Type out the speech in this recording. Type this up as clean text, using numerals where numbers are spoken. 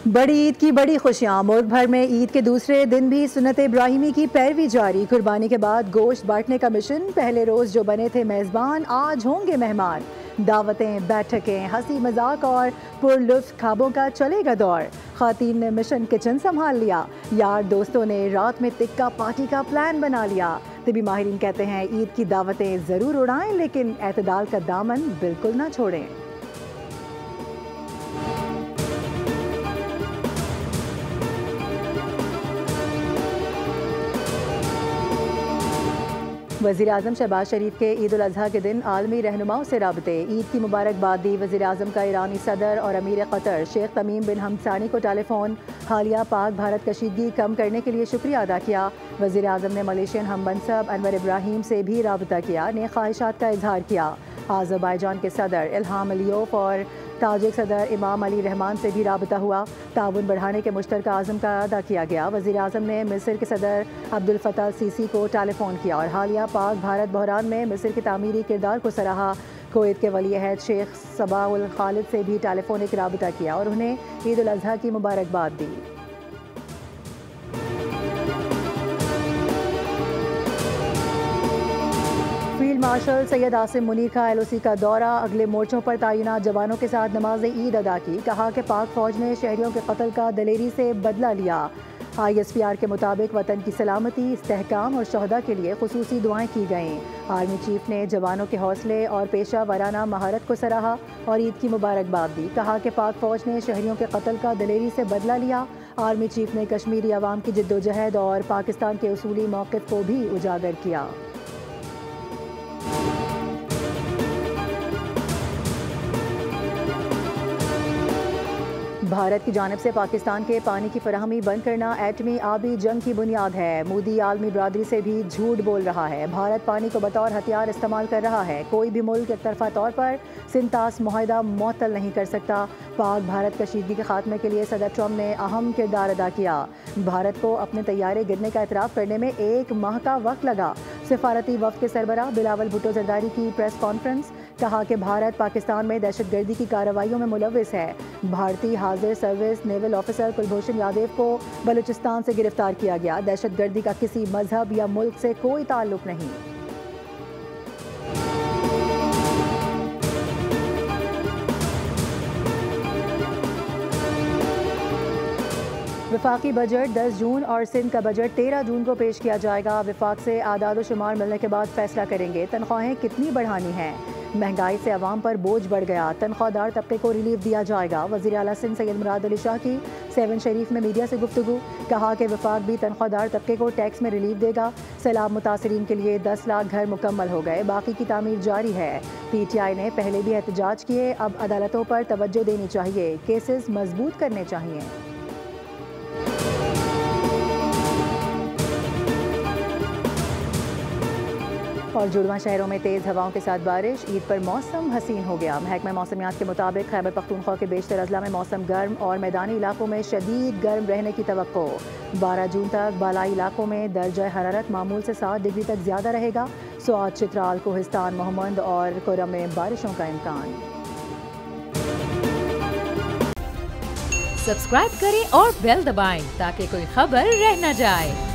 बड़ी ईद की बड़ी खुशियां। मुल्क भर में ईद के दूसरे दिन भी सुन्नत इब्राहिमी की पैरवी जारी। कुर्बानी के बाद गोश्त बांटने का मिशन। पहले रोज जो बने थे मेजबान, आज होंगे मेहमान। दावतें, बैठकें, हंसी मजाक और पुरलुत्फ ख्वाबों का चलेगा दौर। खातीन ने मिशन किचन संभाल लिया। यार दोस्तों ने रात में तिक्का पार्टी का प्लान बना लिया। तभी माहिरीन कहते हैं ईद की दावतें जरूर उड़ाएं, लेकिन एतदाल का दामन बिल्कुल ना छोड़ें। वज़ीर आज़म शहबाज शरीफ के ईद उल अज़हा के दिन आलमी रहनुमाओं से राबते। ईद की मुबारकबाद दी। वज़ीर आज़म का ईरानी सदर और अमीर क़तर शेख तमीम बिन हमसानी को टेलीफोन। हालिया पाक भारत कशीदगी कम करने के लिए शुक्रिया अदा किया। वज़ीर आज़म ने मलेशियन हम मनसब अनवर इब्राहिम से भी राबता किया। नेक ख्वाहिशात का इजहार किया। आज़रबाईजान के सदर इल्हाम अलियोफ और ताजिक सदर इमाम अली रहमान से भी राबता हुआ। ताउन बढ़ाने के मुश्तरका आज़म का अदा किया गया। वज़ीर आज़म ने मिस्र के सदर अब्दुल फताह सीसी को टेलीफोन किया और हालिया पाक भारत बहरान में मिस्र के तामीरी किरदार को सराहा। कुवैत के वली अहद शेख सबा उल खालिद से भी टेलीफोनिक राबता किया और उन्हें ईद उल अज़हा की मुबारकबाद दी। फील्ड मार्शल सैयद आसिम मुनीर का LOC का दौरा। अगले मोर्चों पर तैनात जवानों के साथ नमाज ईद अदा की। कहा कि पाक फौज ने शहरियों के कत्ल का दलेरी से बदला लिया। ISPR के मुताबिक वतन की सलामती, इस्तेहकाम और शहदा के लिए खुसूसी दुआएं की गईं। आर्मी चीफ ने जवानों के हौसले और पेशा वाराना महारत को सराहा और ईद की मुबारकबाद दी। कहा कि पाक फौज ने शहरियों के कत्ल का दलेरी से बदला लिया। आर्मी चीफ ने कश्मीरी अवाम की जिद्दोजहद और पाकिस्तान के उसूली मौक़िफ़ को भी उजागर किया। भारत की जानिब से पाकिस्तान के पानी की फराहमी बंद करना एटमी आबी जंग की बुनियाद है। मोदी आलमी बरादरी से भी झूठ बोल रहा है। भारत पानी को बतौर हथियार इस्तेमाल कर रहा है। कोई भी मुल्क एक तरफा तौर पर सिंतास मुआहदा मुअत्तल नहीं कर सकता। पाक भारत कशीदगी के खात्मे के लिए सदर ट्रम्प ने अहम किरदार अदा किया। भारत को अपने तैयारे गिरने का एतराफ़ करने में 1 माह का वक्त लगा। सिफारती वफ़द के सरबराह बिलावल भुट्टो जरदारी की प्रेस कॉन्फ्रेंस। कहा कि भारत पाकिस्तान में दहशतगर्दी की कार्रवाइयों में मुलव्विस है। भारतीय हाजिर service naval officer Kulbhushan Yadav को बलूचिस्तान से गिरफ्तार किया गया। दहशतगर्दी का किसी मजहब या मुल्क से कोई ताल्लुक नहीं। वफाकी बजट 10 जून और सिंध का बजट 13 जून को पेश किया जाएगा। वफाक से आदाद व शुमार मिलने के बाद फैसला करेंगे। तनख्वाहें कितनी बढ़ानी हैं। महंगाई से अवाम पर बोझ बढ़ गया। तनख्वाहदार तबके को रिलीफ दिया जाएगा। वज़ीर आला सिंध सैयद मुराद अली शाह की 7 शरीफ में मीडिया से गुफ्तगू। कहा कि वफाक भी तनख्वाहदार तबके को टैक्स में रिलीफ देगा। सैलाब मुतासरीन के लिए 10 लाख घर मुकम्मल हो गए। बाकी की तामीर जारी है। PTI ने पहले भी एहतजाज किए, अब अदालतों पर तवज्जो देनी चाहिए। केसेस मजबूत करने चाहिए। और जुड़वा शहरों में तेज़ हवाओं के साथ बारिश। ईद पर मौसम हसीन हो गया। महकमा मौसमियात के मुताबिक खैबर पख्तूनख्वा के बेशतर अजला में मौसम गर्म और मैदानी इलाकों में शदीद गर्म रहने की तवक्को। 12 जून तक बालाई इलाकों में दर्जा हरारत मामूल से 7 डिग्री तक ज़्यादा रहेगा। स्वात, चित्राल, कोहिस्तान, मोहम्मद और कुरम में बारिशों का इम्कान। सब्सक्राइब करें और बेल दबाएं ताकि कोई खबर रह न जाए।